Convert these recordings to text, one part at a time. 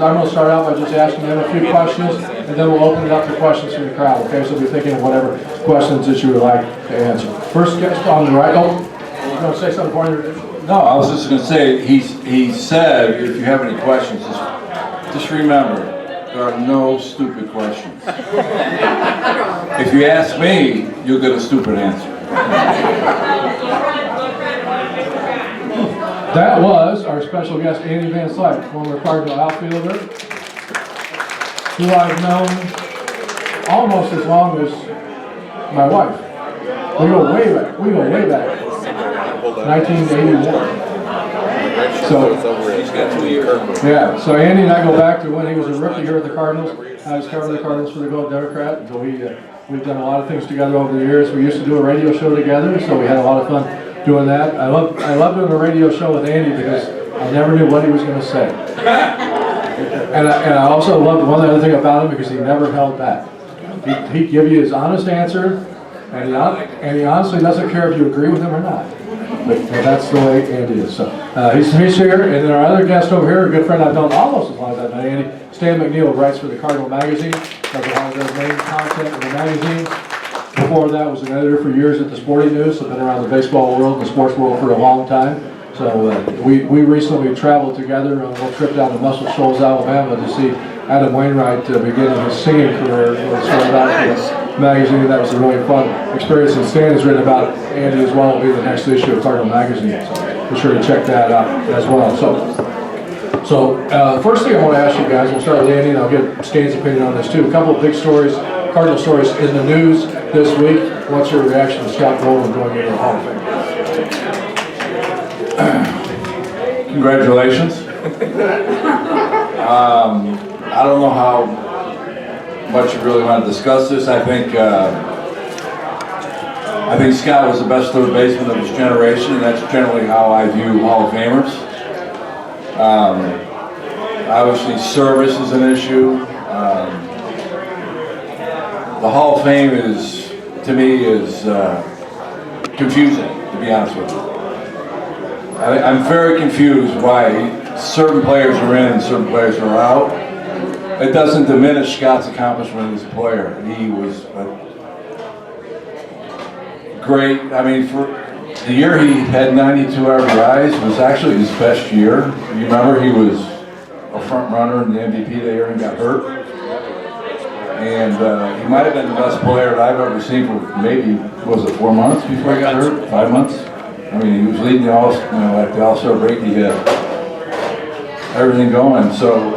I'm going to start out by just asking them a few questions, and then we'll open it up to questions from the crowd, okay? So be thinking of whatever questions that you would like to answer. First guest on the right. Oh, you want to say something for me? No, I was just going to say, he said, if you have any questions, just remember, there are no stupid questions. If you ask me, you'll get a stupid answer. That was our special guest, Andy VanSlyke, former Cardinal outfielder, who I've known almost as long as my wife. We go way back. 1981. So, He's got 2 years. yeah, so Andy and I go back to when he was a rookie here at the Cardinals. I was covering the Cardinals for the Globe Democrat, and so we've done a lot of things together over the years. We used to do a radio show together, so we had a lot of fun doing that. I love doing a radio show with Andy because I never knew what he was going to say. And I also loved one other thing about him because he never held back. He'd give you his honest answer, and he honestly doesn't care if you agree with him or not. But that's the way Andy is. So he's here, and then our other guest over here, a good friend I've known almost as long as I've known Andy, Stan McNeal, writes for the Cardinal magazine. Does a lot of their main content in the magazine. Before that, was an editor for years at the Sporting News. So been around the baseball world, the sports world for a long time. So we recently traveled together on a little trip down to Muscle Shoals, Alabama, to see Adam Wainwright beginning his singing career. When he started out for the magazine. That was a really fun experience. And Stan has written about Andy as well. It'll be the next issue of Cardinal magazine. So be sure to check that out as well. So first thing I want to ask you guys, we'll start with Andy, and I'll get Stan's opinion on this too. A couple of big stories, Cardinal stories in the news this week. What's your reaction to Scott Rowland going into the Hall of Fame? Congratulations. I don't know how much you really want to discuss this. I think Scott was the best third baseman of his generation, and that's generally how I view Hall of Famers. Obviously, service is an issue. The Hall of Fame is, to me, confusing, to be honest with you. I'm very confused why certain players are in and certain players are out. It doesn't diminish Scott's accomplishment as a player. He was great. I mean, for the year he had 92 RBIs was actually his best year. You remember he was a front runner in the MVP that year and got hurt. And he might have been the best player that I've ever seen for maybe, was it 4 months before he got hurt? 5 months? I mean, he was leading the at the All-Star break. He had everything going. So,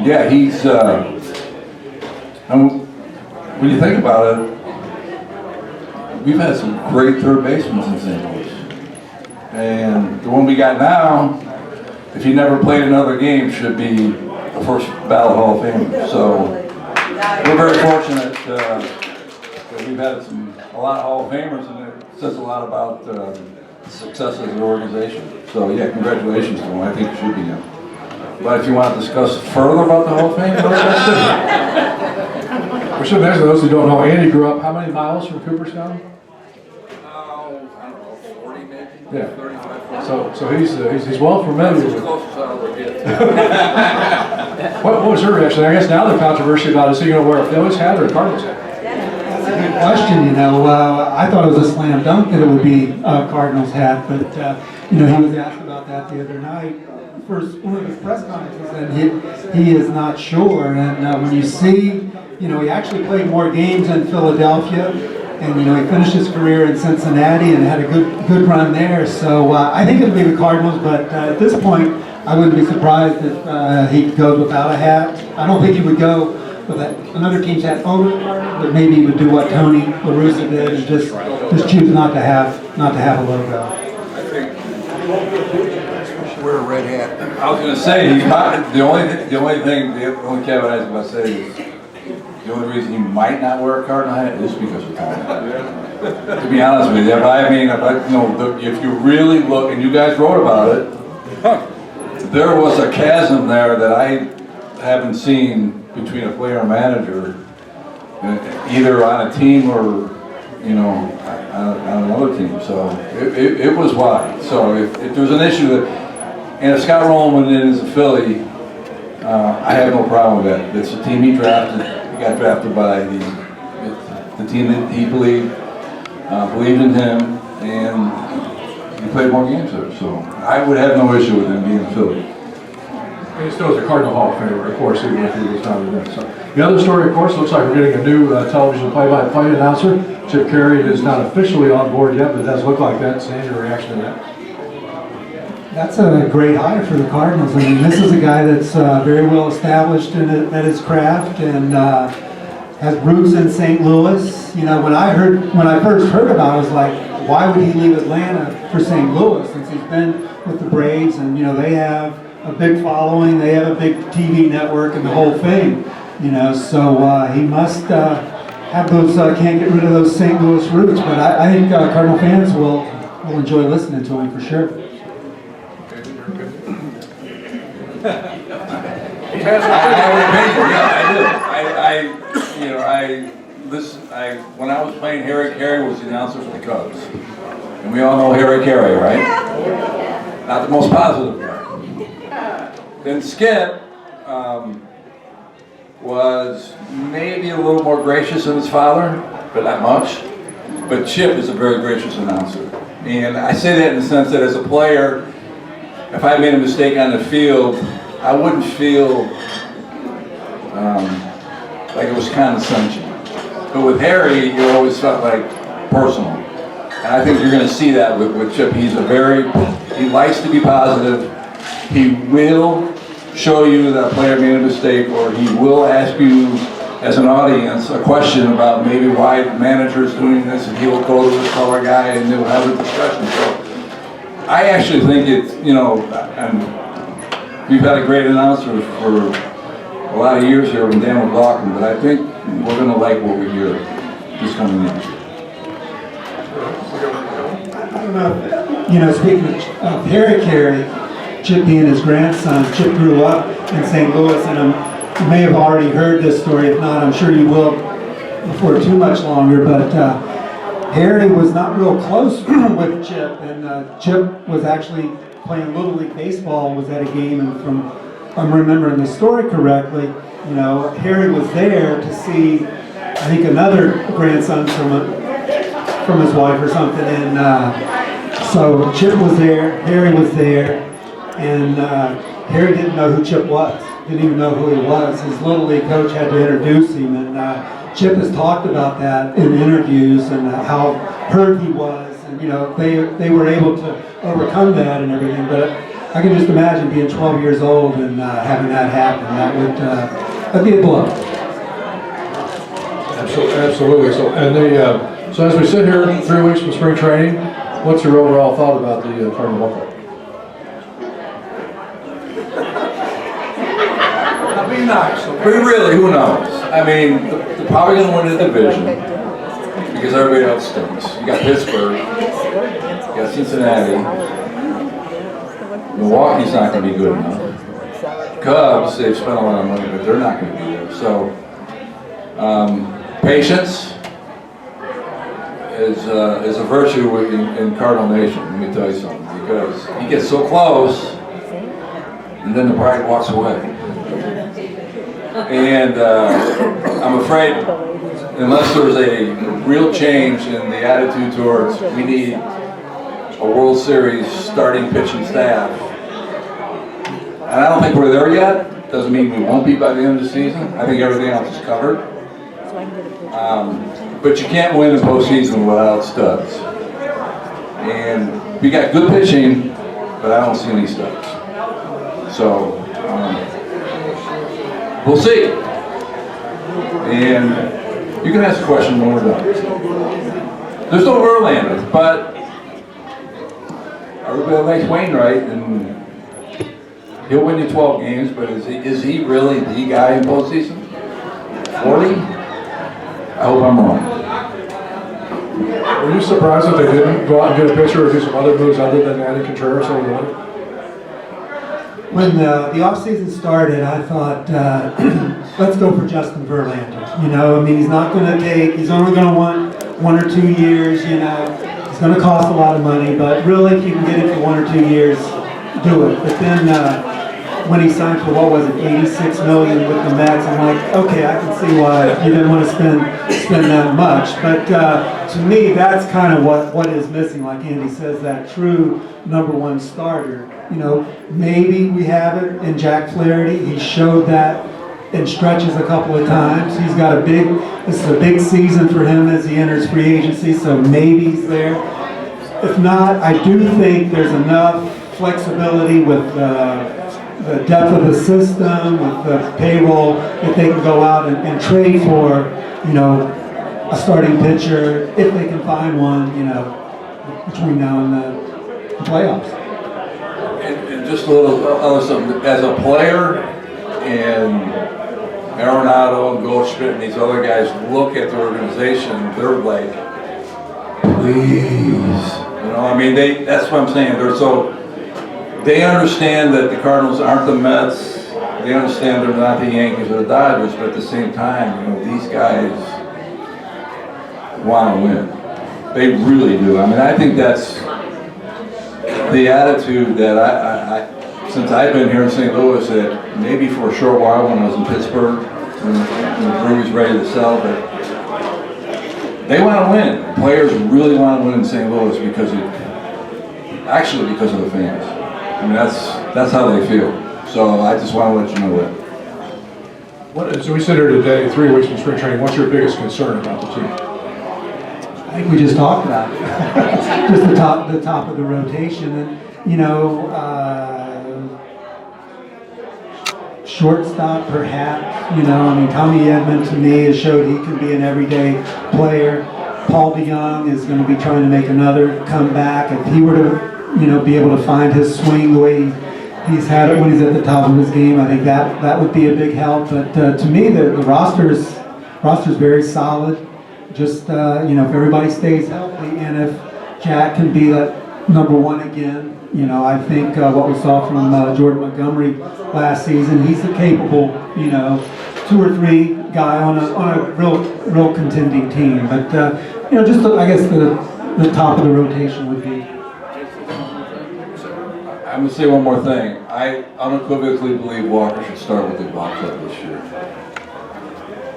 yeah, he's, when you think about it, we've had some great third basemen in St. Louis. And the one we got now, if he never played another game, should be the first ballot Hall of Famer. So we're very fortunate that we've had a lot of Hall of Famers, and it says a lot about the success of the organization. So yeah, congratulations to him. I think it should be him. But if you want to discuss further about the Hall of Fame, that's different. We should mention those who don't know, Andy grew up how many miles from Cooperstown? I don't know, 40 maybe? Yeah. 35, 40. So he's well familiar with it. Closest I'll ever get. What was your reaction? I guess now the controversy about is he going to wear a Phillies hat or a Cardinals hat? That's a good question. I thought it was a slam dunk that it would be a Cardinals hat, but he was asked about that the other night. First, one of his press conferences, and he is not sure. And when you see, he actually played more games in Philadelphia, and he finished his career in Cincinnati and had a good run there. So I think it'll be the Cardinals, but at this point, I wouldn't be surprised if he goes without a hat. I don't think he would go with another team's hat over, but maybe he would do what Tony La Russa did and just choose not to have a logo. Wear a red hat. I was going to say, the only caveat I was going to say is the only reason he might not wear a Cardinal hat is because of Tony. To be honest with you, if you really look, and you guys wrote about it, there was a chasm there that I haven't seen between a player and manager, either on a team or on another team. So it was wide. So if there's an issue that. And if Scott Rowland went in as a Philly, I have no problem with that. It's the team he drafted. He got drafted by the team that he believed in him, and he played more games there. So I would have no issue with him being in Philly. And he still is a Cardinal Hall of Famer, of course, even if he was not there. So the other story, of course, looks like we're getting a new television play-by-play announcer. Chip Carey is not officially on board yet, but it does look like that. Stan, your reaction to that? That's a great hire for the Cardinals. I mean, this is a guy that's very well established at his craft and has roots in St. Louis. You know, when I first heard about it, I was like, why would he leave Atlanta for St. Louis since he's been with the Braves and, you know, they have a big following, they have a big TV network and the whole thing, you know, so he must have those, can't get rid of those St. Louis roots, but I think Cardinal fans will enjoy listening to him for sure. I have an opinion, yeah, I do. When I was playing, Harry Carey was the announcer for the Cubs. And we all know Harry Carey, right? Not the most positive guy. Then Skip was maybe a little more gracious than his father, but not much. But Chip is a very gracious announcer. And I say that in the sense that as a player, if I made a mistake on the field, I wouldn't feel like it was condescension. But with Harry, you always felt like personal. And I think you're going to see that with Chip. He likes to be positive. He will show you that a player made a mistake, or he will ask you as an audience a question about maybe why the manager is doing this, and he will go to the color guy and they'll have a discussion. So I actually think it's, you know, and we've had a great announcer for a lot of years here with Dan McLaughlin, but I think we're going to like what we hear this coming in. I don't know, you know, speaking of Harry Carey, Chip being his grandson, Chip grew up in St. Louis, and you may have already heard this story. If not, I'm sure you will before too much longer. But Harry was not real close with Chip, and Chip was actually playing Little League Baseball, was at a game, and if I'm remembering the story correctly, you know, Harry was there to see, I think, another grandson from his wife or something, and so Chip was there, Harry was there, and Harry didn't know who Chip was, didn't even know who he was. His Little League coach had to introduce him, and Chip has talked about that in interviews and how hurt he was, and you know, they were able to overcome that and everything, but I can just imagine being 12 years old and having that happen. That'd be a blow. Absolutely. So, so as we sit here 3 weeks from spring training, what's your overall thought about the Cardinal Ball Club? I'll be nice. But really, who knows? I mean, they're probably going to win the division because everybody else stinks. You got Pittsburgh, you got Cincinnati. Milwaukee's not going to be good enough. Cubs, they've spent a lot of money, but they're not going to be there. So, patience is a virtue in Cardinal Nation, let me tell you something, because he gets so close, and then the pride walks away. And I'm afraid, unless there's a real change in the attitude towards we need a World Series starting pitching staff, and I don't think we're there yet. Doesn't mean we won't be by the end of the season. I think everything else is covered. But you can't win the postseason without studs. And we got good pitching, but I don't see any studs. So we'll see. And you can ask a question when we're done. There's no Verlander, but everybody likes Wainwright, and he'll win you 12 games, but is he really the guy in postseason? 40? I hope I'm wrong. Were you surprised that they didn't go out and get a pitcher or do some other moves other than adding Contreras over the one? When the offseason started, I thought, let's go for Justin Verlander. You know, I mean, he's only going to want 1 or 2 years, you know. It's going to cost a lot of money, but really, if you can get it for 1 or 2 years, do it. But then when he signed for, what was it, $86 million with the Mets, I'm like, okay, I can see why you didn't want to spend that much. But to me, that's kind of what is missing, like Andy says, that true #1 starter. You know, maybe we have it in Jack Flaherty. He showed that in stretches a couple of times. He's got this is a big season for him as he enters free agency, so maybe he's there. If not, I do think there's enough flexibility with the depth of the system, with the payroll, that they can go out and trade for, you know, a starting pitcher, if they can find one, you know, between now and the playoffs. And just a little other something, as a player, and Arenado and Goldschmidt and these other guys look at the organization, they're like, please. You know, I mean, that's what I'm saying. They understand that the Cardinals aren't the Mets. They understand they're not the Yankees or the Dodgers, but at the same time, you know, these guys want to win. They really do. I mean, I think that's the attitude that I since I've been here in St. Louis, that maybe for a short while when I was in Pittsburgh, when the Brewers ready to sell, but they want to win. Players really want to win in St. Louis because of the fans. I mean, that's how they feel. So I just want to let you know that. So we sit here today, 3 weeks from spring training. What's your biggest concern about the team? I think we just talked about it. Just the top of the rotation, and you know, shortstop perhaps. You know, I mean, Tommy Edman to me has showed he can be an everyday player. Paul DeYoung is going to be trying to make another comeback. If he were to, you know, be able to find his swing the way he's had it when he's at the top of his game, I think that would be a big help. But to me, the roster's very solid. Just you know, if everybody stays healthy, and if Jack can be that #1 again, you know, I think what we saw from Jordan Montgomery last season, he's a capable, you know, 2 or 3 guy on a real contending team. But you know, just I guess the top of the rotation would be. I'm going to say one more thing. I unequivocally believe Walker should start with the ball club this year.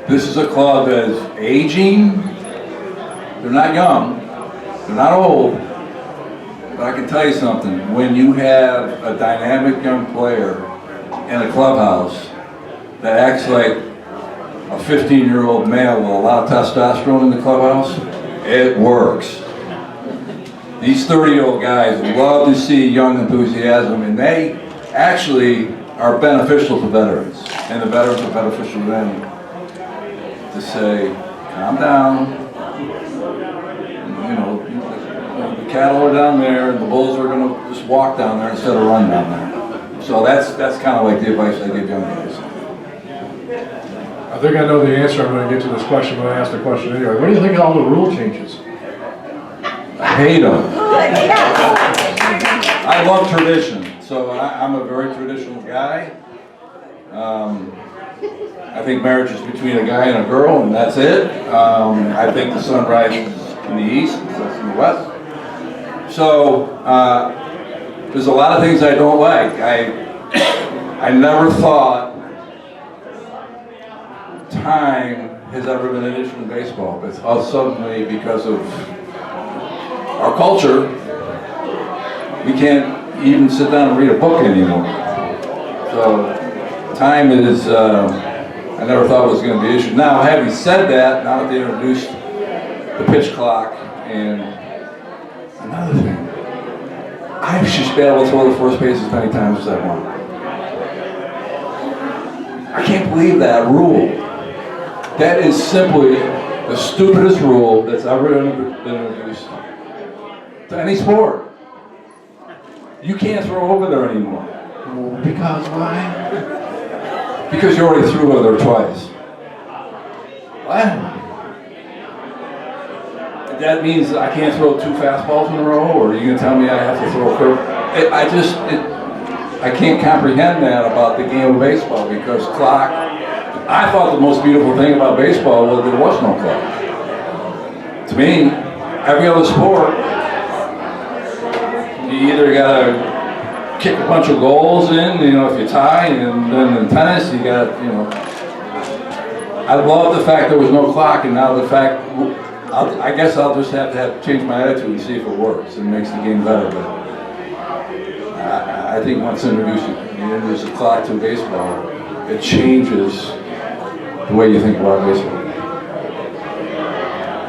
This is a club that is aging. They're not young. They're not old. But I can tell you something. When you have a dynamic young player in a clubhouse that acts like a 15-year-old male with a lot of testosterone in the clubhouse, it works. These 30-year-old guys love to see young enthusiasm, and they actually are beneficial to veterans. And the veterans are beneficial to them to say, calm down. You know, the cattle are down there, and the bulls are going to just walk down there instead of run down there. So that's kind of like the advice I give young guys. I think I know the answer. I'm going to get to this question, but I asked the question anyway. What do you think of all the rule changes? I hate them. I love tradition, so I'm a very traditional guy. I think marriage is between a guy and a girl, and that's it. I think the sun rises in the east, and sets in the west. So there's a lot of things I don't like. I never thought time has ever been an issue in baseball, but suddenly, because of our culture, we can't even sit down and read a book anymore. So time is, I never thought it was going to be an issue. Now, having said that, now that they introduced the pitch clock, and another thing, I should be able to throw the first base as many times as I want. I can't believe that rule. That is simply the stupidest rule that's ever been introduced to any sport. You can't throw over there anymore. Because why? Because you already threw over there twice. What? That means I can't throw 2 fastballs in a row, or are you going to tell me I have to throw a curve? I can't comprehend that about the game of baseball, because clock, I thought the most beautiful thing about baseball was there was no clock. To me, every other sport, you either got to kick a bunch of goals in, you know, if you tie, and then in tennis, you got, you know. I love the fact there was no clock, and now the fact, I guess I'll just have to change my attitude and see if it works and makes the game better. But I think once you introduce a clock to baseball, it changes the way you think about baseball.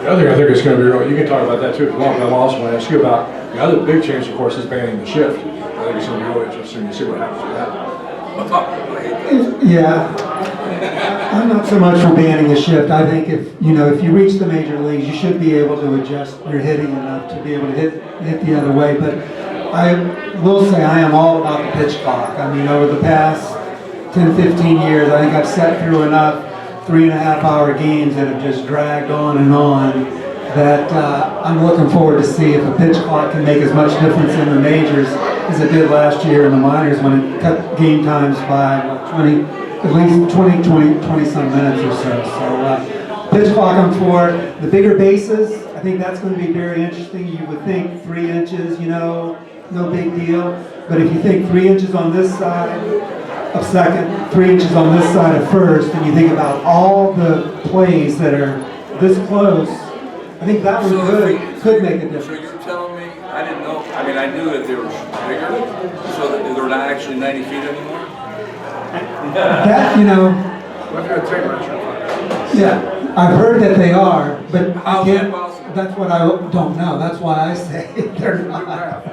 The other thing I think is going to be real, you can talk about that too if you want, but I'm also going to ask you about the other big change, of course, is banning the shift. I think it's going to be really interesting to see what happens with that. Yeah, I'm not so much for banning a shift. I think if you reach the major leagues, you should be able to adjust your hitting enough to be able to hit the other way. But I will say I am all about the pitch clock. I mean, over the past 10, 15 years, I think I've sat through enough 3.5-hour games that have just dragged on that I'm looking forward to see if a pitch clock can make as much difference in the majors as it did last year in the minors when it cut game times by at least 20 some minutes or so. So pitch clock I'm for. The bigger bases, I think that's going to be very interesting. You would think 3 inches, no big deal. But if you think 3 inches on this side of second, 3 inches on this side of first, and you think about all the plays that are this close, I think that one could make a difference. So you're telling me, I didn't know, I mean, I knew that they were bigger, so that they're not actually 90 feet anymore? That, yeah, I've heard that they are, but How's that possible? that's what I don't know. That's why I say they're not.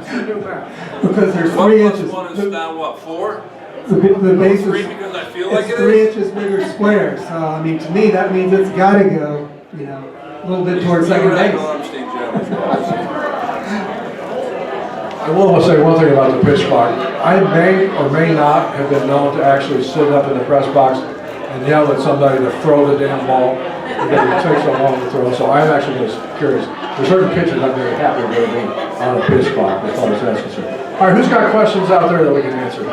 Because there's 3 inches. 1 plus 1 is now what, 4? The base is 3 because I feel like it's it 3 is? inches bigger square. So I mean, to me, that means it's got to go, a little bit towards second base. I will say one thing about the pitch clock. I may or may not have been known to actually sit up in the press box and yell at somebody to throw the damn ball because it takes so long to throw. So I'm actually just curious. There's certain pitches I'm very happy with being on a pitch clock as far as that's concerned. All right, who's got questions out there that we can answer?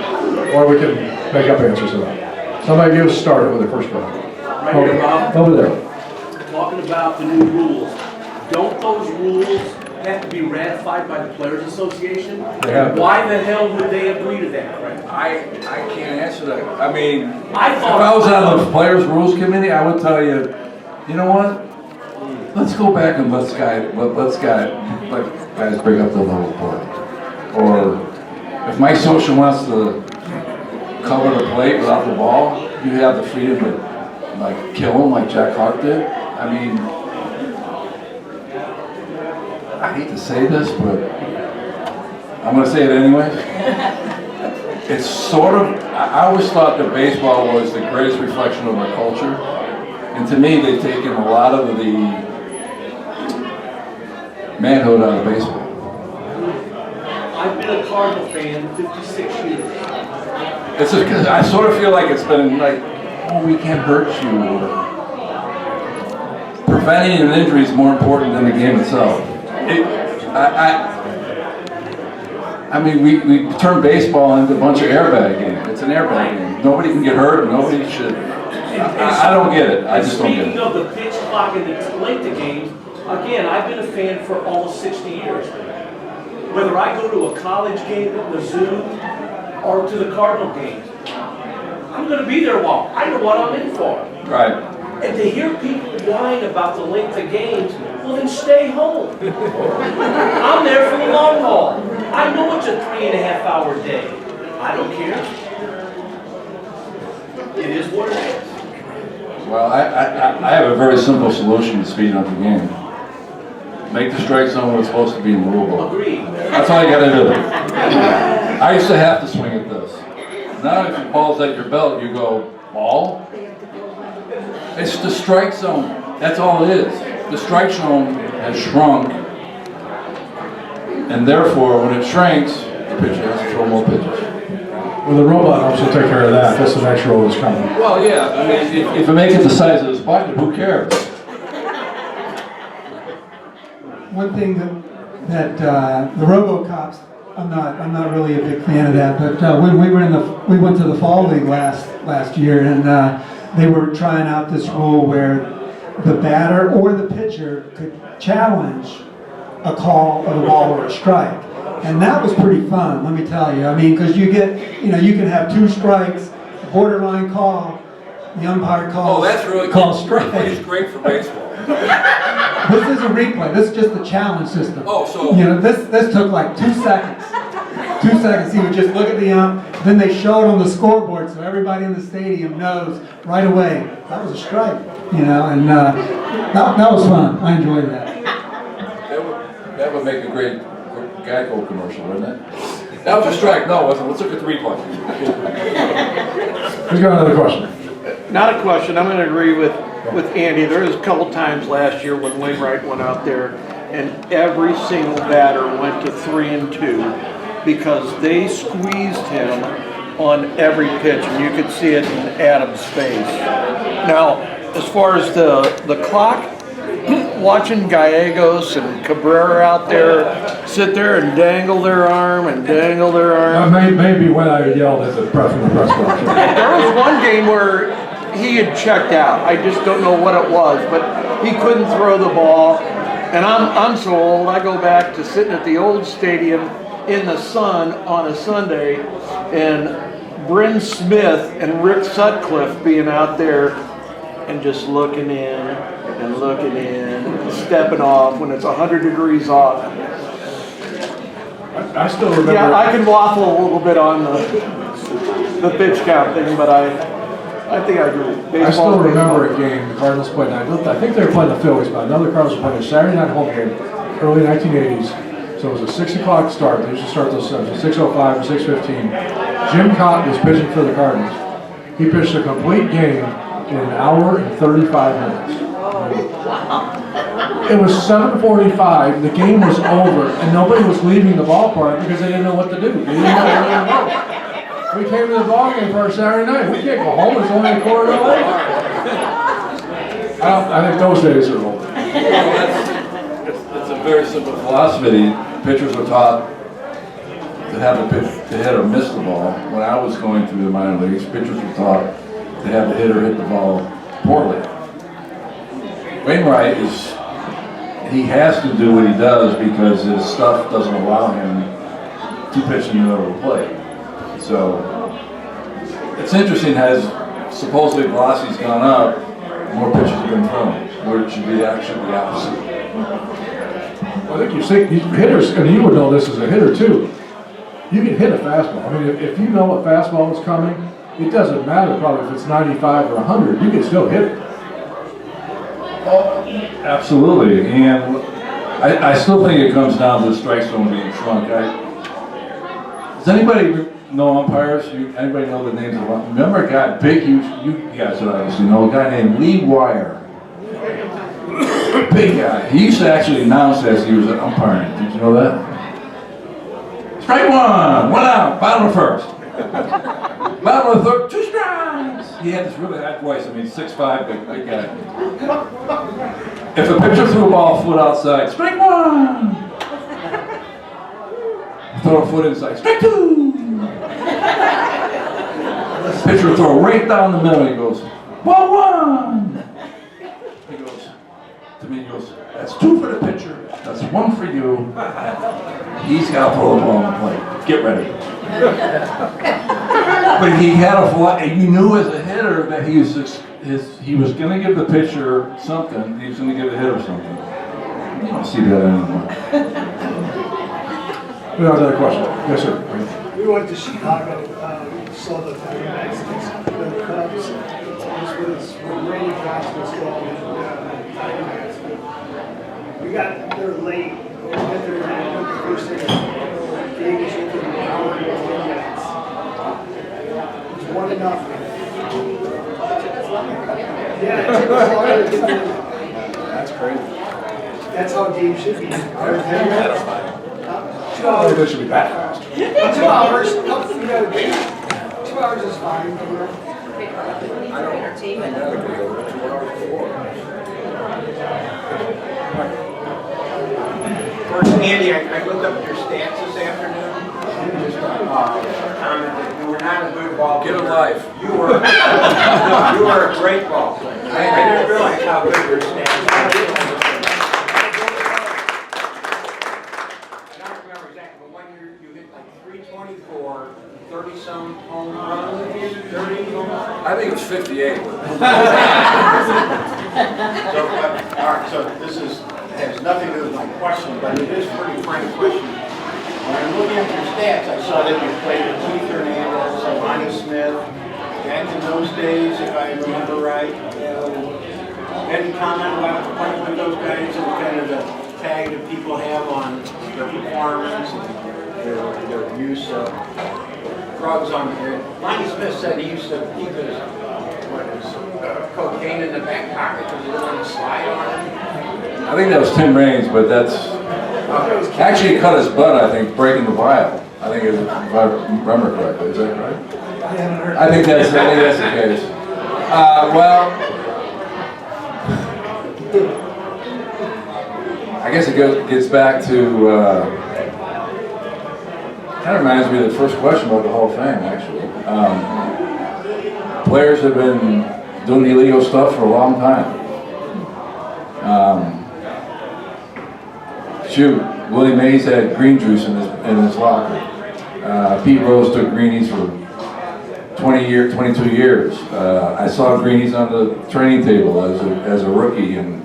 Or we can make up answers to that? Somebody get us started with the first one. Right here, Bob. Over there. Talking about the new rules. Don't those rules have to be ratified by the Players Association? They have. Why the hell would they agree to that, Craig? I can't answer that. I mean, if I I was on the Players Rules Committee, I would tell you, you know what? Let's go back and let guys break up the level play. Or if Mike Scioscia wants to cover the plate without the ball, you have the freedom to kill him like Jack Hawk did. I mean, I hate to say this, but I'm going to say it anyway. It's sort of, I always thought that baseball was the greatest reflection of our culture. And to me, they've taken a lot of the manhood out of baseball. I've been a Cardinal fan 56 years. It's just because I sort of feel like it's been we can't hurt you. Preventing an injury is more important than the game itself. I mean, we turn baseball into a bunch of airbag game. It's an airbag game. Nobody can get hurt. Nobody should. I don't get it. I just don't get it. Speaking of the pitch clock and the length of games, again, I've been a fan for almost 60 years. Whether I go to a college game at the zoo or to the Cardinal games, I'm going to be there a while. I know what I'm in for. Right. And to hear people whine about the length of games, well then stay home. I'm there for the long haul. I know it's a 3.5-hour day. I don't care. It is what it is. Well, I have a very simple solution to speeding up the game. Make the strike zone what it's supposed to be in the rule book. Agreed. That's all you got to do. I used to have to swing at this. Now if the ball's at your belt, you go, ball? It's the strike zone. That's all it is. The strike zone has shrunk, and therefore, when it shrinks, the pitcher has to throw more pitches. Well, the robot helps you take care of that. That's the next role that's coming. Well, yeah. I mean, if it makes it the size of this bucket, who cares? One thing that the RoboCops, I'm not really a big fan of that. But when we went to the Fall League last year, and they were trying out this rule where the batter or the pitcher could challenge a call of a ball or a strike. And that was pretty fun, let me tell you. I mean, because you get, you can have 2 strikes, borderline call, the umpire calls. Oh, that's really calls cool. strike. Replay is great for baseball. This is a replay. This is just the challenge system. Oh, so- this took like 2 seconds. 2 seconds. He would just look at the ump. Then they show it on the scoreboard, so everybody in the stadium knows right away that was a strike. And that was fun. I enjoyed that. That would make a great Geico commercial, wouldn't it? That was a strike. No, it wasn't. Let's look at the replay. Who's got another question? Not a question, I'm gonna agree with Andy. There was a couple times last year when Wainwright went out there and every single batter went to 3 and 2 because they squeezed him on every pitch, and you could see it in Adam's face. Now, as far as the clock, watching Gallegos and Cabrera out there sit there and dangle their arm and dangle their arm. Maybe when I yelled at the press box. There was one game where he had checked out. I just don't know what it was, but he couldn't throw the ball. And I'm so old, I go back to sitting at the old stadium in the sun on a Sunday, and Bryn Smith and Rick Sutcliffe being out there and just looking in and looking in, and stepping off when it's 100 degrees off. I still remember. Yeah, I can waffle a little bit on the pitch count thing, but I think I agree. I still remember a game the Cardinals played. I think they were playing the Phillies, but another Cardinals were playing a Saturday night home game, early 1980s. So it was a 6 o'clock start. They used to start those 6:05 or 6:15. Jim Cott was pitching for the Cardinals. He pitched a complete game in an hour and 35 minutes. It was 7:45. The game was over, and nobody was leaving the ballpark because they didn't know what to do. They didn't know where to go. We came to the ball game for our Saturday night. We can't go home. It's only a quarter away. I think those days are over. It's a very simple philosophy. Pitchers are taught to have the pitch to hit or miss the ball. When I was going through the minor leagues, pitchers were taught to have the hitter hit the ball poorly. Wainwright he has to do what he does because his stuff doesn't allow him to pitch in the middle of the plate. So it's interesting, as supposedly velocity's gone up, more pitches have been thrown, where it should be actually the opposite. I think you see these hitters, and you would know this as a hitter too. You can hit a fastball. I mean, if you know a fastball is coming, it doesn't matter probably if it's 95 or 100. You can still hit it. Absolutely, and I still think it comes down to the strike zone being shrunk. Does anybody know umpires? Anybody know the names of them? Remember a guy, big, huge, you guys would obviously know, a guy named Lee Wire. Big guy. He used to actually announce as he was an umpire. Did you know that? Strike 1 out, bottom of first. Bottom of the third, 2 strikes. He had this really high voice. I mean, 6'5", big guy. If a pitcher threw a ball a foot outside, strike 1. Throw a foot inside, strike 2. Pitcher would throw right down the middle. He goes, ball 1. He goes to me. He goes, that's 2 for the pitcher. That's 1 for you. He's got to throw the ball on the plate. Get ready. But he had you knew as a hitter that he was going to give the pitcher something. He was going to give the hitter something. You don't see that anymore. We have another question. Yes, sir. We went to Chicago, saw the Diamondbacks against the Cubs. This was when Randy Johnson was still on the Diamondbacks. We got there late. We got there late. The first inning. Game was over an hour and 10 minutes. It was 1-0. Yeah, it took us longer to get there. That's crazy. That's how a game should be. 2 Oh, hours. they should be that fast. 2 hours. 2 hours is fine. Entertainment. First, Andy, I looked up your stats this afternoon. Just commented you were not a good ball player. Get a life. You were a great ball player. I didn't realize how good your stats were. I don't remember exactly, but 1 year home runs, 30 home runs. I think it's 58. All right, so this has nothing to do with my question, but it is a pretty frank question. When I'm looking at your stats, I saw that you played with Keith Hernandez, Lonnie Smith, back in those days, if I remember right. Any comment about playing with those guys and kind of the tag that people have on their performance and their use of drugs on there? Lonnie Smith said he used to keep his cocaine in the back pocket because he didn't want to slide on it. I think that was Tim Raines, but that's actually he cut his butt, I think, breaking the vial. I think if I remember correctly. Is that right? I think that's the case. Well, I guess it gets back to, kind of reminds me of the first question about the Hall of Fame, actually. Players have been doing illegal stuff for a long time. Willie Mays had green juice in his locker. Pete Rose took greenies for 22 years. I saw greenies on the training table as a rookie and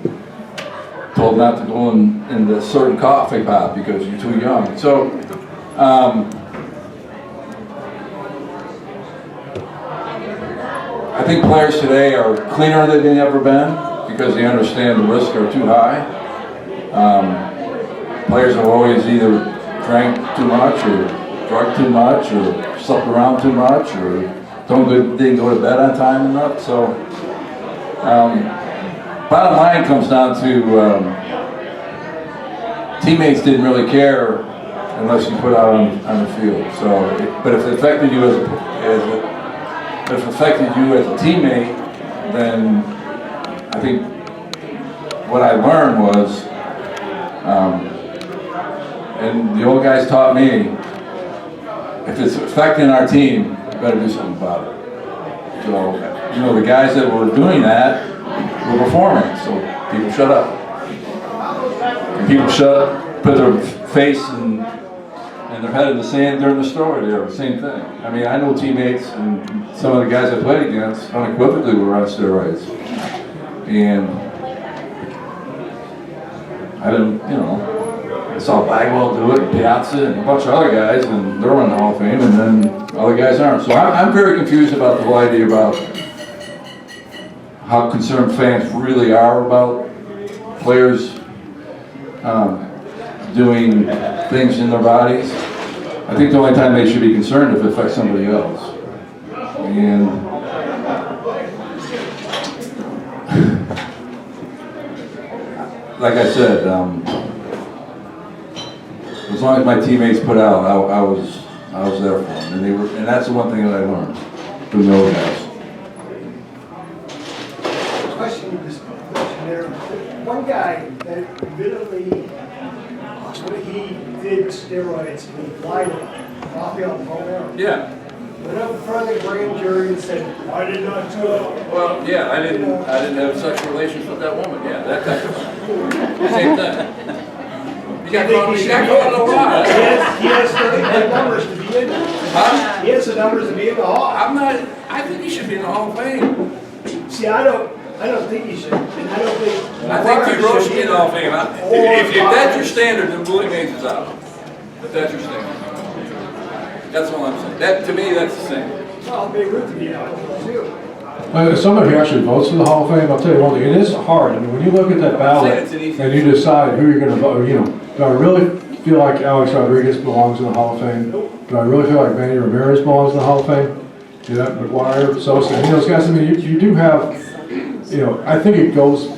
told not to go in the certain coffee pot because you're too young. So, I think players today are cleaner than they've ever been because they understand the risks are too high. Players have always either drank too much or drunk too much or slept around too much or didn't go to bed on time enough. So, bottom line comes down to teammates didn't really care unless you put out on the field. So, but if it affected you if it affected you as a teammate, then I think what I learned was, and the old guys taught me, if it's affecting our team, we better do something about it. So, you know, the guys that were doing that were performing, so people shut up. And people put their face and their head in the sand during the story there, same thing. I mean, I know teammates and some of the guys I played against unequivocally were on steroids. And I didn't, you know, I saw Bagwell do it, Piazza, and a bunch of other guys, and they're in the Hall of Fame, and then other guys aren't. So I'm very confused about the whole idea about how concerned fans really are about players doing things in their bodies. I think the only time they should be concerned if it affects somebody else. And like I said, as long as my teammates put out, I was there for them, and that's the one thing that I learned from those guys. Question there. One guy that admittedly, when he did steroids, he lied about it, Rafael Palmeiro. Yeah. Went up in front of the grand jury and said, I did not do it. Well, yeah, I didn't have sexual relations with that woman. Yeah, that type of thing. Same thing. You got caught in a lot. He has the numbers to be in. Huh? He has the numbers to be in the Hall. I think he should be in the Hall of Fame. See, I don't think he should, and I don't think. I think Pete Rose should be in the Hall of Fame. If that's your standard, then Willie Mays is out. If that's your standard. That's all I'm saying. That, to me, that's the same. Well, Beirut to be out too. As somebody who actually votes for the Hall of Fame, I'll tell you one thing, it is hard. I mean, when you look at that ballot and you decide who you're going to vote, you know, do I really feel like Alex Rodriguez belongs in the Hall of Fame? Do I really feel like Manny Ramirez belongs in the Hall of Fame? You know, McGuire, Sosa, and those guys, I mean, you do have, you know, I think it goes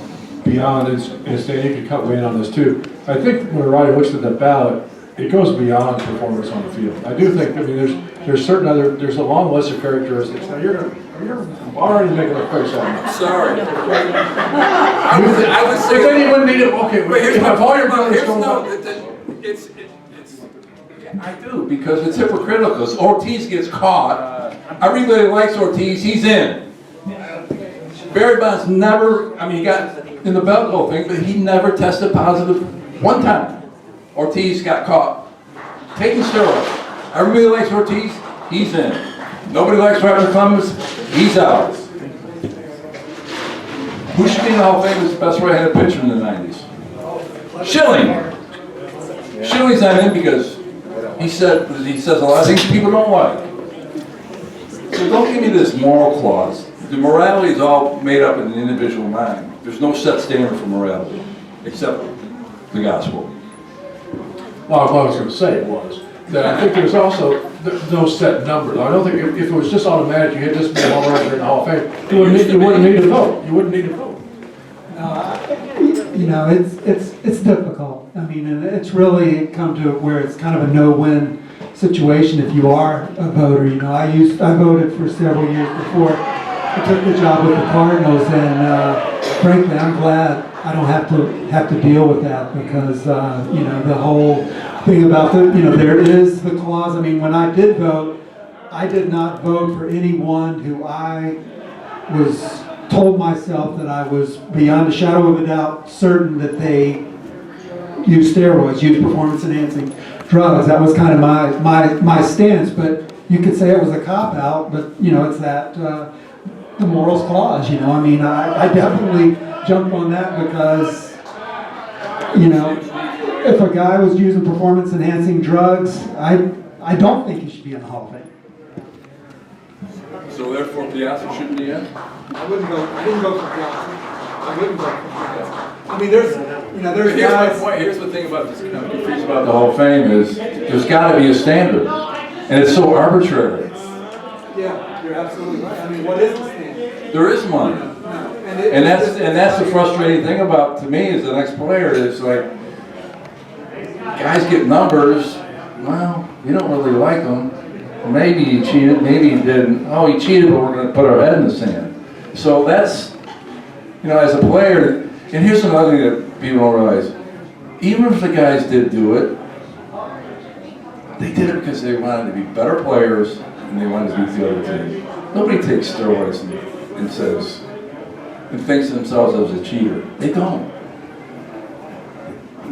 beyond, and Stan, you can cut weight on this too. I think when Roddy looks at that ballot, it goes beyond performance on the field. I do think, I mean, there's certain other, there's a long list of characteristics. Now you're already making a face at me. Sorry. I would say. But then you wouldn't need it, okay. But here's my point about Here's I do, because it's hypocritical. Because Ortiz gets caught. Everybody likes Ortiz, he's in. Barry Bonds never, I mean, he got in the belt whole thing, but he never tested positive one time. Ortiz got caught taking steroids. Everybody likes Ortiz, he's in. Nobody likes Robert Clemens, he's out. Who should be in the Hall of Fame as the best right-handed pitcher in the 90s? Schilling. Schilling's not in because he says a lot of things people don't like. So don't give me this moral clause. The morality is all made up in the individual mind. There's no set standard for morality, except the gospel. Well, what I was going to say was that I think there's also no set number. I don't think if it was just automatic, you hit this ball right there in the Hall of Fame, you wouldn't need to vote. You wouldn't need to vote. You know, it's difficult. I mean, and it's really come to where it's kind of a no-win situation if you are a voter. You know, I voted for several years before I took the job with the Cardinals, and frankly, I'm glad I don't have to deal with that because you know, the whole thing about there is the clause. I mean, when I did vote, I did not vote for anyone who I was told myself that I was beyond a shadow of a doubt certain that they used steroids, used performance-enhancing drugs. That was kind of my stance. But you could say it was a cop-out, but you know, it's that the morals clause. You know, I mean, I definitely jumped on that because, you know, if a guy was using performance-enhancing drugs, I don't think he should be in the Hall of Fame. So therefore, Piazza shouldn't be in? I didn't vote for Johnson. I wouldn't vote for Johnson. I mean, there's Here's guys. my point. Here's the thing about this kind of confused about the Hall of Fame is there's got to be a standard, and it's so arbitrary. Yeah, you're absolutely right. I mean, what is the standard? There is one, and that's the frustrating thing about to me as the next player is like guys get numbers. Well, you don't really like them. Maybe he cheated, maybe he didn't. Oh, he cheated, but we're going to put our head in the sand. So that's, you know, as a player, and here's another thing that people don't realize. Even if the guys did do it, they did it because they wanted to be better players and they wanted to beat the other team. Nobody takes steroids and says, and thinks of themselves as a cheater. They don't.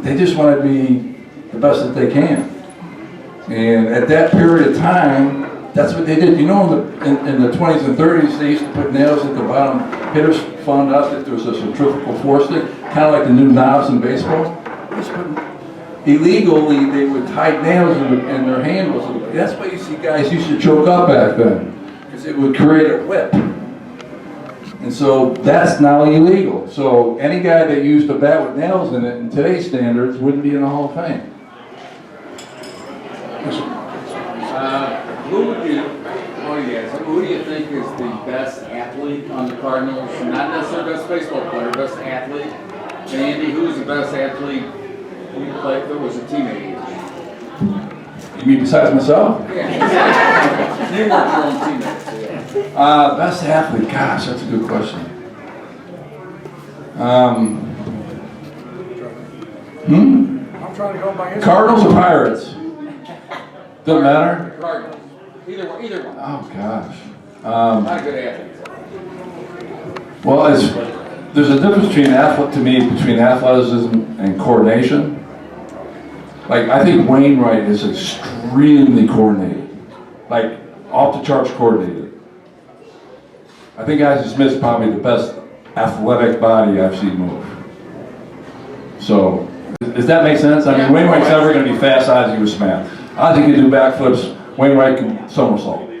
They just want to be the best that they can. And at that period of time, that's what they did. You know, in the 20s and 30s, they used to put nails at the bottom. Hitters found out that there was a centrifugal force there, kind of like the new knobs in baseball. Illegally, they would tie nails in their handles. That's why you see guys used to choke up back then, because it would create a whip. And so that's now illegal. So any guy that used a bat with nails in it in today's standards wouldn't be in the Hall of Fame. Who do you think is the best athlete on the Cardinals? Not necessarily best baseball player, best athlete. Andy, who's the best athlete you played with? Was a teammate? You mean besides myself? Yeah, exactly. You weren't your own teammates. Yeah. Best athlete, gosh, that's a good question. I'm trying to go by his. Cardinals or Pirates? Doesn't matter? Cardinals. Either one. Oh, gosh. Not a good athlete. Well, there's a difference between athleticism and coordination. Like, I think Wainwright is extremely coordinated. Like, off the charts coordinated. I think Isaac Smith's probably the best athletic body I've seen move. So, does that make sense? I mean, Wainwright's never going to be fast. Ozzie was smart. Ozzie can do backflips. Wainwright can somersault. I'm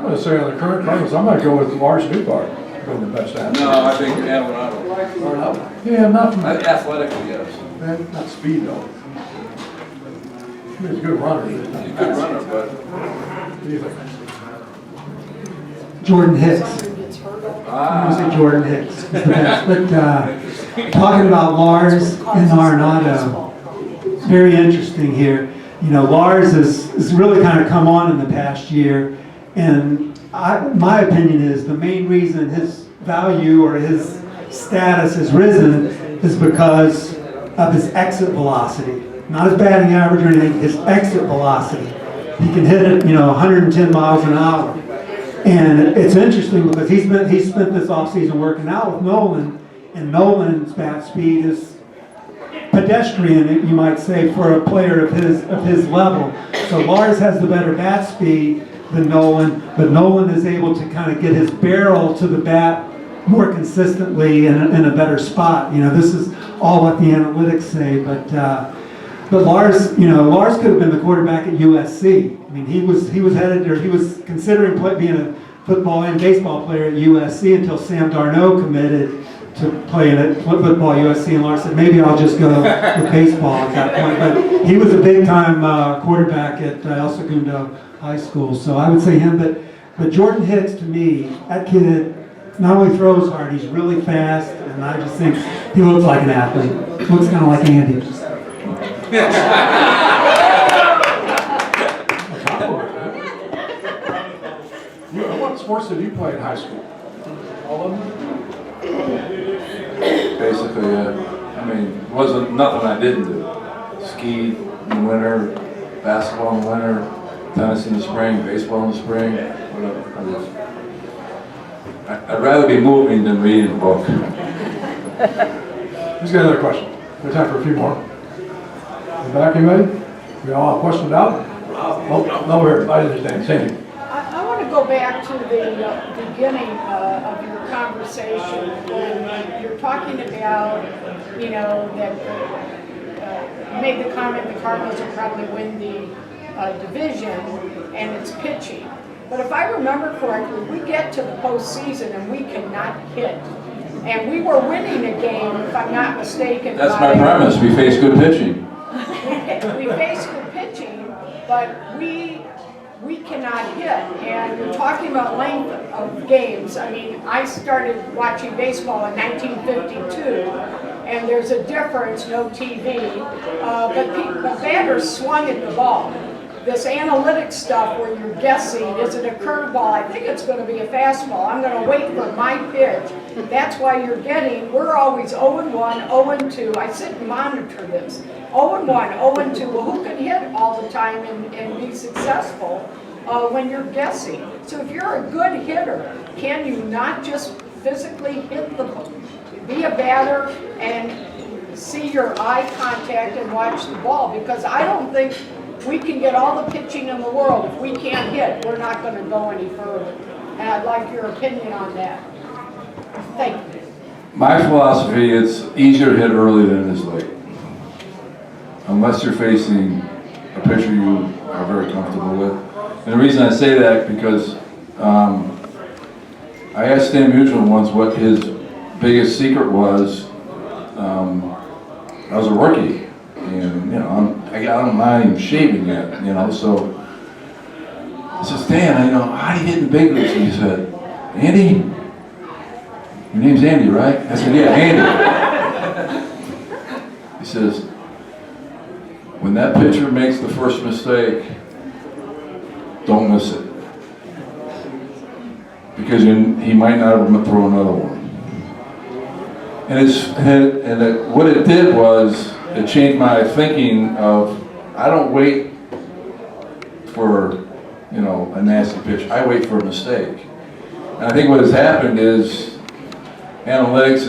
going to say on the current Cardinals, I'm going to go with Lars Newbart being the best athlete. No, I think Arenado. Yeah, not from Athletically, yes. not speed though. He's a good runner. He's a good runner, but What do you think? Jordan Hicks. I'm going to say Jordan Hicks is the best. But talking about Lars and Arenado, very interesting here. You know, Lars has really kind of come on in the past year, and my opinion is the main reason his value or his status has risen is because of his exit velocity. Not his batting average or anything, his exit velocity. He can hit it, 110 miles an hour. And it's interesting because he spent this offseason working out with Nolan, and Nolan's bat speed is pedestrian, you might say, for a player of his level. So Lars has the better bat speed than Nolan, but Nolan is able to kind of get his barrel to the bat more consistently in a better spot. You know, this is all what the analytics say, but Lars, you know, Lars could have been the quarterback at USC. I mean, he was headed, or he was considering being a football and baseball player at USC until Sam Darnold committed to playing at football at USC, and Lars said, maybe I'll just go with baseball at that point. But he was a big-time quarterback at El Segundo High School, so I would say him. But Jordan Hicks, to me, that kid not only throws hard, he's really fast, and I just think he looks like an athlete. Looks kind of like Andy. What sports did you play in high school? All of them? Basically, I mean, it wasn't nothing I didn't do. Skied in the winter, basketball in the winter, tennis in the spring, baseball in the spring, whatever. I'd rather be moving than reading a book. Who's got another question? We have time for a few more. In the back, anybody? We all have questions out? Oh, no, we're here. I understand. Thank you. I want to go back to the beginning of your conversation when you're talking about, you know, that you made the comment the Cardinals will probably win the division and it's pitching. But if I remember correctly, we get to the postseason and we cannot hit. And we were winning a game, if I'm not mistaken. That's my premise. We face good pitching. We face good pitching, but we cannot hit. And you're talking about length of games. I mean, I started watching baseball in 1952, and there's a difference, no TV, but batters swung at the ball. This analytic stuff where you're guessing, is it a curveball? I think it's going to be a fastball. I'm going to wait for my pitch. That's why we're always 0-1, 0-2. I sit and monitor this. 0-1, 0-2. Well, who can hit all the time and be successful when you're guessing? So if you're a good hitter, can you not just physically hit be a batter and see your eye contact and watch the ball? Because I don't think we can get all the pitching in the world. If we can't hit, we're not going to go any further. And I'd like your opinion on that. Thank you. My philosophy is easier to hit early than it is late. Unless you're facing a pitcher you are very comfortable with. And the reason I say that because I asked Stan Musial once what his biggest secret was. I was a rookie. And, you know, I'm not even shaving yet, you know, so I said, Stan, you know, how do you hit in the big leagues? And he said, Andy, your name's Andy, right? I said, yeah, Andy. He says, when that pitcher makes the first mistake, don't miss it. Because he might not throw another one. And what it did was, it changed my thinking of, I don't wait for, you know, a nasty pitch. I wait for a mistake. And I think what has happened is analytics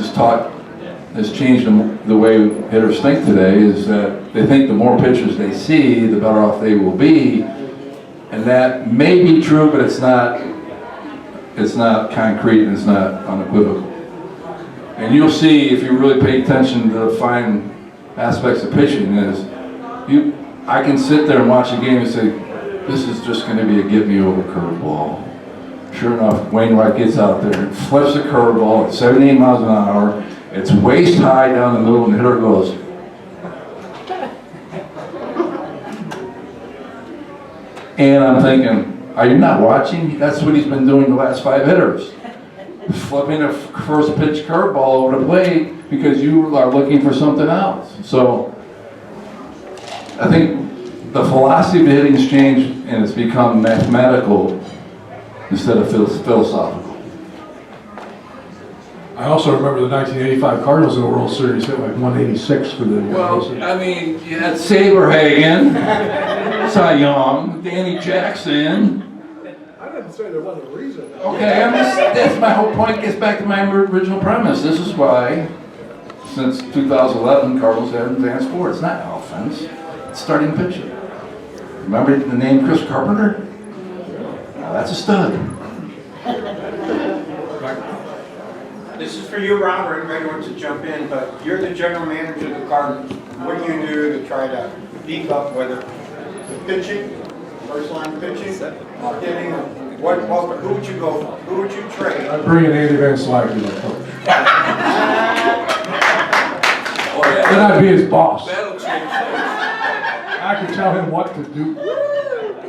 has changed the way hitters think today, is that they think the more pitches they see, the better off they will be. And that may be true, but it's not concrete and it's not unequivocal. And you'll see, if you really pay attention to the fine aspects of pitching, I can sit there and watch a game and say, this is just going to be a get me over curveball. Sure enough, Wainwright gets out there and flips a curveball at 78 miles an hour. It's waist high down the middle, and the hitter goes. And I'm thinking, are you not watching? That's what he's been doing the last 5 hitters. Flipping a first pitch curveball over the plate because you are looking for something else. So I think the philosophy of hitting has changed and it's become mathematical instead of philosophical. I also remember the 1985 Cardinals in the World Series hit like 186 for the World Series. I mean, you had Saberhagen, Cy Young, Danny Jackson. I didn't say there wasn't a reason. Okay, that's my whole point. Gets back to my original premise. This is why since 2011, Cardinals have advanced forward. It's not offense, it's starting pitching. Remember the name Chris Carpenter? Now that's a stud. This is for you, Robert, anybody wants to jump in, but you're the general manager of the Cardinals. What do you do to try to beef up whether the pitching, first line pitching, hitting, who would you go for? Who would you trade? I'm bringing Andy VanSlyke to the coach. Then I'd be his boss. That'll change things. I could tell him what to do.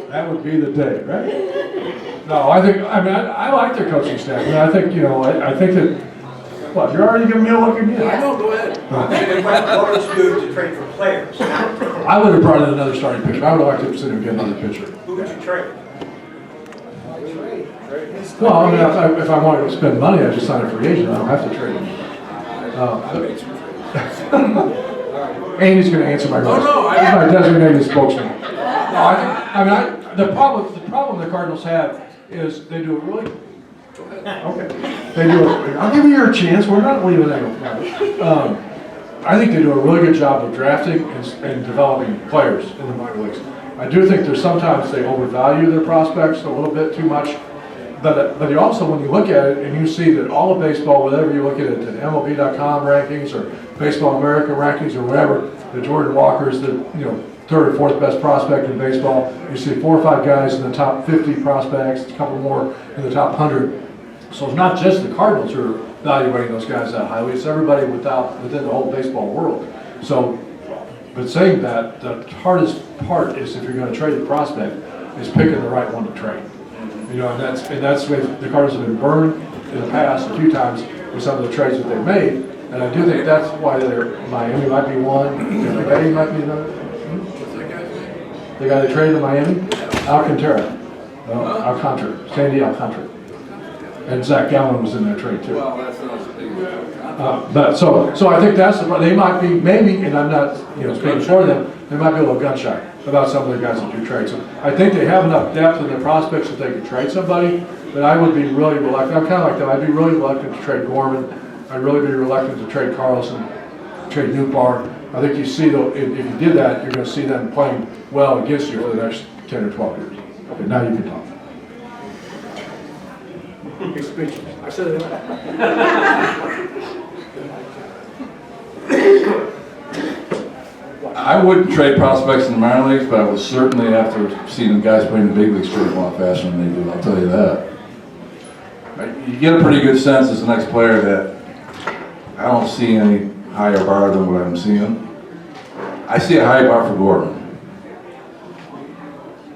That would be the day, right? No, I like their coaching staff. I mean, I think, I think that, what, you're already giving me a look at me? No, go ahead. What would you do to trade for players? I would have brought in another starting pitcher. I would have liked to sit and get another pitcher. Who would you trade? Well, I mean, if I wanted to spend money, I'd just sign a free agent. I don't have to trade him. Andy's going to answer my question. He's my designated spokesman. No, the problem the Cardinals have is they do a really. Okay. I'll give you your chance. We're not leaving that. I think they do a really good job of drafting and developing players in the minor leagues. I do think there's sometimes they overvalue their prospects a little bit too much. But you also, when you look at it and you see that all of baseball, whether you look at it, the MLB.com rankings or Baseball America rankings or whatever, the Jordan Walker's the third or fourth best prospect in baseball. You see 4 or 5 guys in the top 50 prospects, a couple more in the top 100. So it's not just the Cardinals who are evaluating those guys that highly; it's everybody within the whole baseball world. So, but saying that, the hardest part is if you're going to trade a prospect, is picking the right one to trade. And that's where the Cardinals have been burned in the past a few times with some of the trades that they've made. And I do think that's why Miami might be one, the Bay might be another. The guy that traded in Miami? Alcantara. Sandy Alcantara. And Zach Gallen was in that trade too. Well, that's not as big. But so I think that's they might be maybe, and I'm not speaking for them, they might be a little gun shy about some of the guys that do trade. So I think they have enough depth in their prospects that they could trade somebody. But I would be really reluctant. I'm kind of like them. I'd be really reluctant to trade Gorman. I'd really be reluctant to trade Carlson, trade Newbar. I think you see though, if you did that, you're going to see them playing well against you for the next 10 or 12 years. Okay, now you can talk. You're speechless. I said it. I wouldn't trade prospects in the minor leagues, but I would certainly, after seeing the guys playing the big leagues, trade them a lot faster than they do. I'll tell you that. You get a pretty good sense as the next player that I don't see any higher bar than what I'm seeing. I see a high bar for Gordon.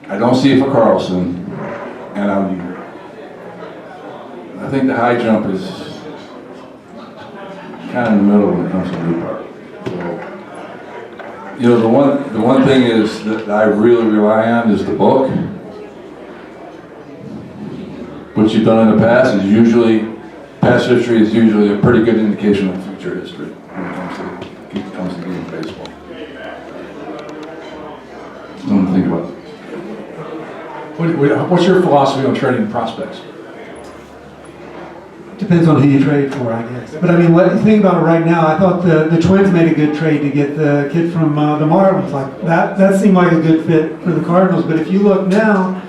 I don't see it for Carlson, and I think the high jump is kind of in the middle when it comes to Newbar. So, the one thing is that I really rely on is the book. What you've done in the past is usually, past history is usually a pretty good indication of future history when it comes to game of baseball. Something to think about. What's your philosophy on trading prospects? Depends on who you trade for, I guess. But I mean, think about it right now. I thought the Twins made a good trade to get the kid from the Marlins. Like that seemed like a good fit for the Cardinals. But if you look now,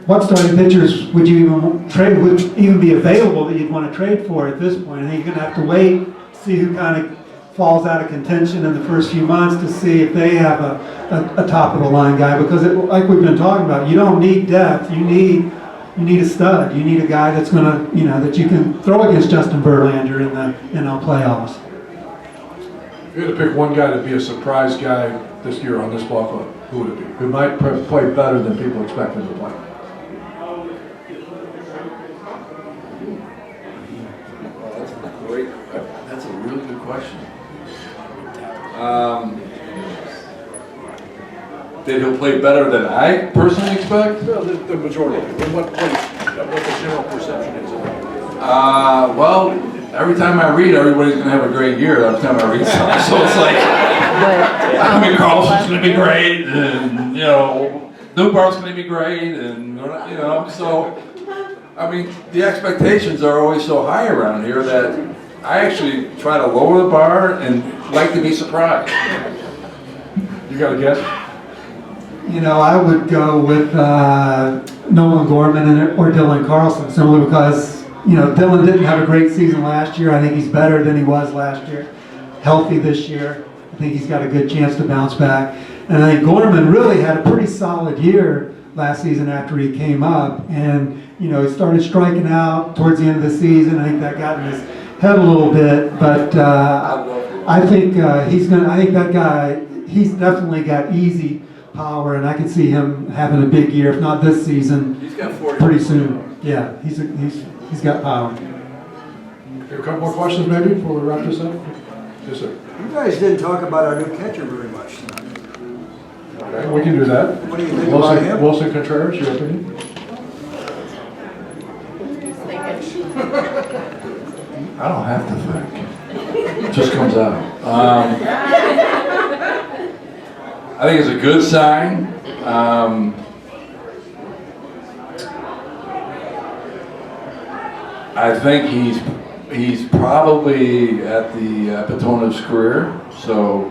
what starting pitchers would you even trade? Would even be available that you'd want to trade for at this point? I think you're going to have to wait, see who kind of falls out of contention in the first few months to see if they have a top of the line guy. Because like we've been talking about, you don't need depth. You need a stud. You need a guy that's going to, that you can throw against Justin Verlander in the NL playoffs. If you had to pick one guy to be a surprise guy this year on this ball club, who would it be? Who might play better than people expect him to play? That's a really good question. That he'll play better than I personally expect? No, the majority. What the general perception is of it? Well, every time I read, everybody's going to have a great year. Every time I read something, so it's like, Carlson's going to be great, and Newbar's going to be great, and so. I mean, the expectations are always so high around here that I actually try to lower the bar and like to be surprised. You got a guess? You know, I would go with Nolan Gorman or Dylan Carlson, simply because, you know, Dylan didn't have a great season last year. I think he's better than he was last year. Healthy this year. I think he's got a good chance to bounce back. And I think Gorman really had a pretty solid year last season after he came up. And, you know, he started striking out towards the end of the season. I think that got in his head a little bit. But I think I think that guy, he's definitely got easy power, and I can see him having a big year, if not this season, He's got 40. pretty soon. Yeah, he's got power. A couple more questions maybe before we wrap this up? Yes, sir. You guys didn't talk about our new catcher very much tonight. Okay, we can do that. What do you think about him? Wilson Contreras, your opinion? I don't have to think. It just comes out. I think it's a good sign. I think he's probably at the epitome of his career. So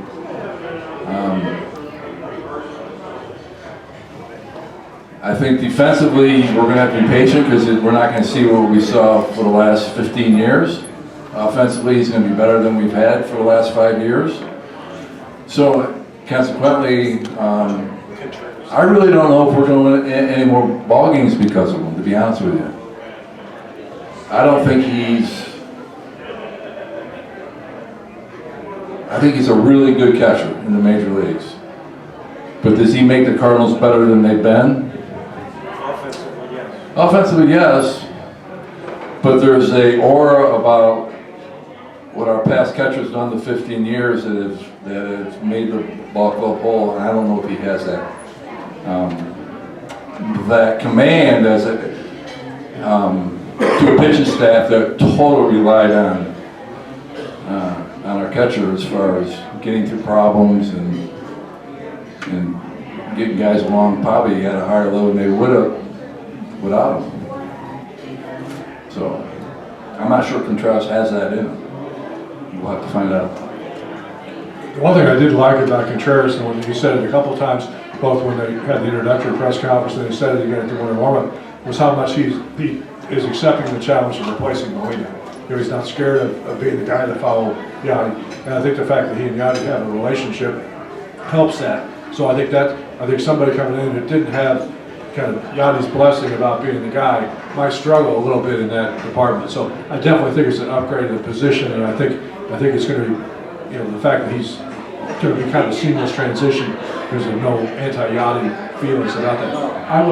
I think defensively we're going to have to be patient because we're not going to see what we saw for the last 15 years. Offensively, he's going to be better than we've had for the last 5 years. So consequently, I really don't know if we're going to win any more ball games because of him, to be honest with you. I think he's a really good catcher in the major leagues. But does he make the Cardinals better than they've been? Offensively, yes. Offensively, yes. But there's a aura about what our past catcher's done the 15 years that has made the ball club whole, and I don't know if he has that command as to a pitching staff that totally relied on our catcher as far as getting through problems and getting guys along probably at a higher level than they would have without him. So I'm not sure Contreras has that in him. We'll have to find out. The one thing I did like about Contreras, and when he said it a couple times, both when they had the introductory press conference and he said it again at the winter warm-up, was how much he is accepting the challenge of replacing Molina. You know, he's not scared of being the guy to follow Yachty. And I think the fact that he and Yachty have a relationship helps that. So I think somebody coming in who didn't have kind of Yachty's blessing about being the guy might struggle a little bit in that department. So I definitely think it's an upgrade in the position, and I think it's going to be, you know, the fact that he's going to be kind of a seamless transition because there's no anti-Yachty feelings about that. I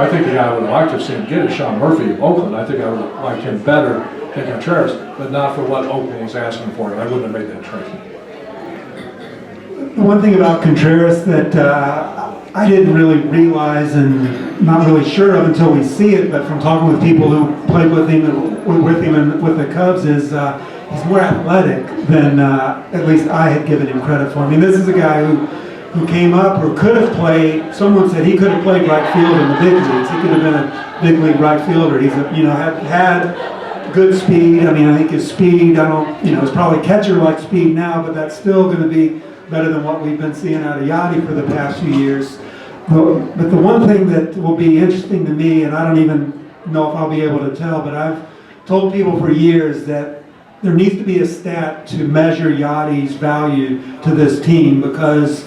think the guy I would have liked to have seen get is Sean Murphy of Oakland. I think I would have liked him better than Contreras, but not for what Oakland was asking for, and I wouldn't have made that trade. The one thing about Contreras that I didn't really realize and not really sure of until we see it, but from talking with people who played with him and with the Cubs, is he's more athletic than at least I had given him credit for. I mean, this is a guy who came up or could have played. Someone said he could have played right field in the big leagues. He could have been a big league right fielder. He's had good speed. I mean, I think his speed, it's probably catcher-like speed now, but that's still going to be better than what we've been seeing out of Yachty for the past few years. But the one thing that will be interesting to me, and I don't even know if I'll be able to tell, but I've told people for years that there needs to be a stat to measure Yachty's value to this team, because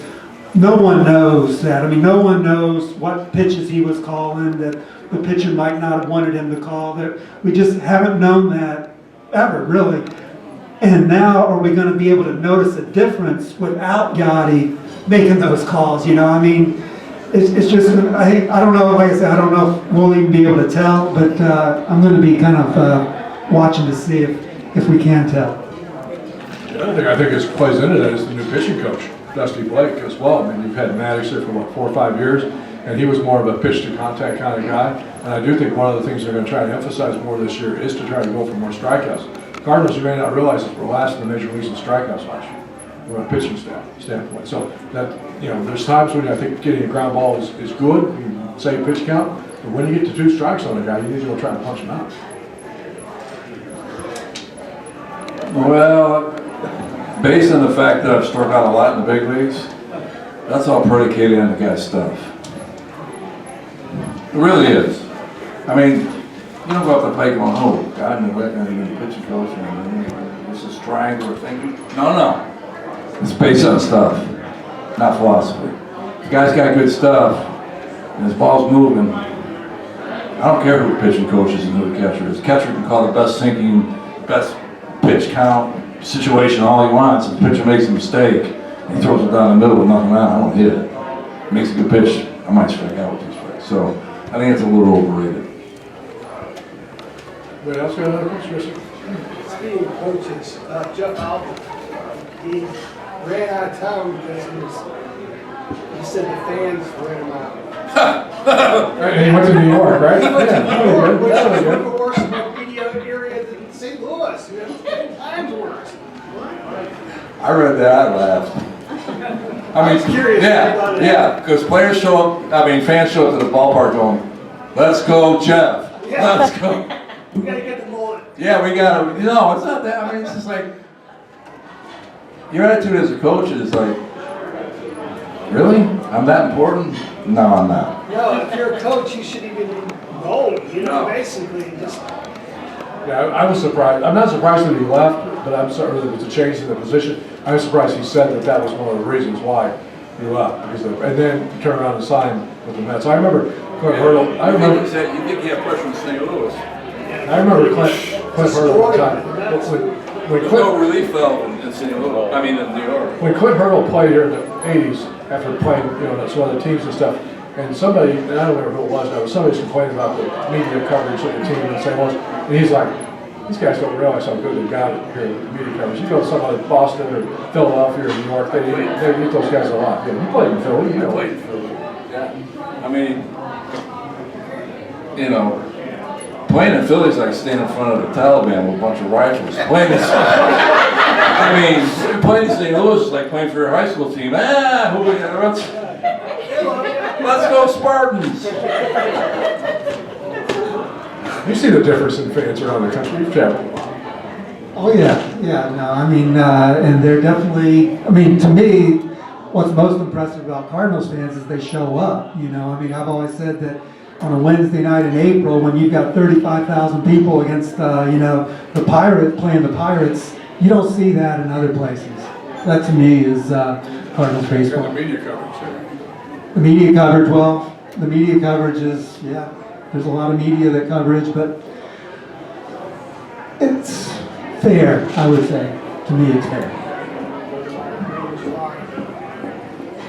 no one knows that. I mean, no one knows what pitches he was calling that the pitcher might not have wanted him to call. We just haven't known that ever, really. And now are we going to be able to notice a difference without Yachty making those calls? You know, I mean, it's just, I don't know, like I said, I don't know if we'll even be able to tell, but I'm going to be kind of watching to see if we can tell. The other thing I think plays into that is the new pitching coach, Dusty Blake, as well. I mean, you've had Maddox there for 4 or 5 years, and he was more of a pitch to contact kind of guy. And I do think one of the things they're going to try to emphasize more this year is to try to go for more strikeouts. Cardinals, you may not realize this, were last in the major leagues in strikeouts last year from a pitching standpoint. So that, you know, there's times when I think getting a ground ball is good, you say pitch count, but when you get to 2 strikes on a guy, you need to go try to punch him out. Well, based on the fact that I've struck out a lot in the big leagues, that's all predicated on the guy's stuff. It really is. I mean, you don't go up the plate going, oh, God, no, we're going to be pitching coach, and this is triangular thinking. No. It's based on stuff, not philosophy. If the guy's got good stuff, and his ball's moving, I don't care who the pitching coach is and who the catcher is. The catcher can call the best sinking, best pitch count situation all he wants. If the pitcher makes a mistake, and he throws it down the middle with nothing on, I won't hit it. Makes a good pitch, I might strike out with two strikes. So I think it's a little overrated. Anybody else got another question? Speaking of coaches, Jeff Alvin, he ran out of town because he said the fans ran him out. And he went to New York, right? He went to New York, which Yeah, is really good. worse in the media area than St. Louis. You know, it's 10 times worse. I read that, I laughed. I was curious about it. yeah, because players show up, I mean, fans show up to the ballpark going, let's go, Jeff, Yeah. let's go. We gotta get the mullet. Yeah, we gotta, no, it's not that, I mean, it's just like, your attitude as a coach is like, really? I'm that important? No, I'm not. No, if you're a coach, you should even know, you know, No. basically, just. Yeah, I was surprised. I'm not surprised that he left, but I'm sorry that it was a change in the position. I was surprised he said that that was one of the reasons why he left. And then turn around and sign with the Mets. I remember Clint Hurdle. You think he had pressure in St. Louis? I remember Clint Hurdle at the time. When There's no Clint, relief valve in St. Louis, I mean in New York. when Clint Hurdle played here in the 80s, after playing, some other teams and stuff, and somebody, and I don't remember who it was now, but somebody was complaining about the media coverage of the team in St. Louis, and he's like, these guys don't realize how good they got it here in media coverage. You go to somebody like Boston or Philadelphia or New York, they eat those guys a lot. Yeah, you played in Philly, you know. Played in Philly. Yeah. I mean, playing in Philly is like standing in front of the Taliban with a bunch of rifles. Playing in, playing in St. Louis is like playing for your high school team. Let's go Spartans. You see the difference in fans around the country. You've traveled a lot. Oh, yeah, no, I mean, and they're definitely, I mean, to me, what's most impressive about Cardinals fans is they show up, I mean, I've always said that on a Wednesday night in April, when you've got 35,000 people against, the Pirates, playing the Pirates, you don't see that in other places. That to me is Cardinals baseball. The media coverage, too. The media coverage, well, the media coverage is, there's a lot of media that coverage, but it's fair, I would say. To me, it's fair.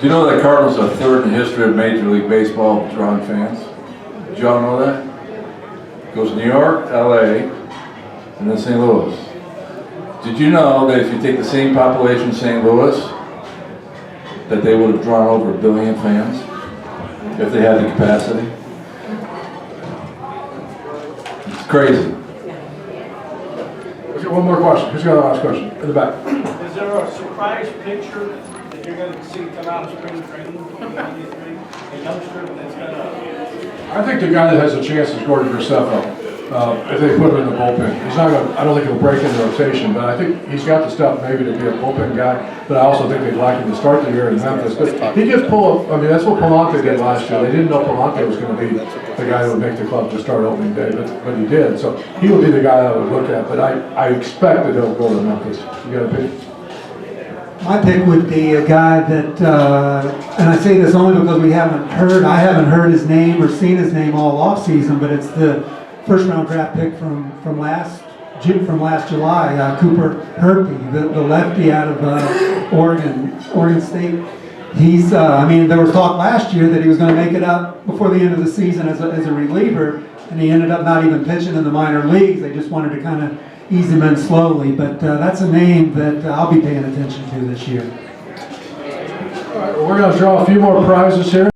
Do you know that Cardinals are third in the history of Major League Baseball drawing fans? Did you all know that? Goes to New York, LA, and then St. Louis. Did you know that if you take the same population in St. Louis, that they would have drawn over 1 billion fans if they had the capacity? It's crazy. Okay, one more question. Who's got the last question? In the back. Is there a surprise pitcher that you're going to see come out of spring training in 93? A youngster that's going to... I think the guy that has a chance is Gordon Graceffo. If they put him in the bullpen, he's not going. I don't think he'll break in the rotation, but I think he's got the stuff maybe to be a bullpen guy. But I also think they'd like him to start the year in Memphis. But he just pulled. I mean, that's what Palante did last year. They didn't know Palante was going to be the guy that would make the club to start opening day, but he did. So he would be the guy I would look at. But I expect that he'll go to Memphis. You got a pick? My pick would be a guy that, and I say this only because I haven't heard his name or seen his name all off season, but it's the first round draft pick from last July, Cooper Herpy, the lefty out of Oregon State. He's, I mean, there was talk last year that he was going to make it up before the end of the season as a reliever, and he ended up not even pitching in the minor leagues. They just wanted to kind of ease him in slowly, but that's a name that I'll be paying attention to this year. All right, well, we're going to draw a few more prizes here.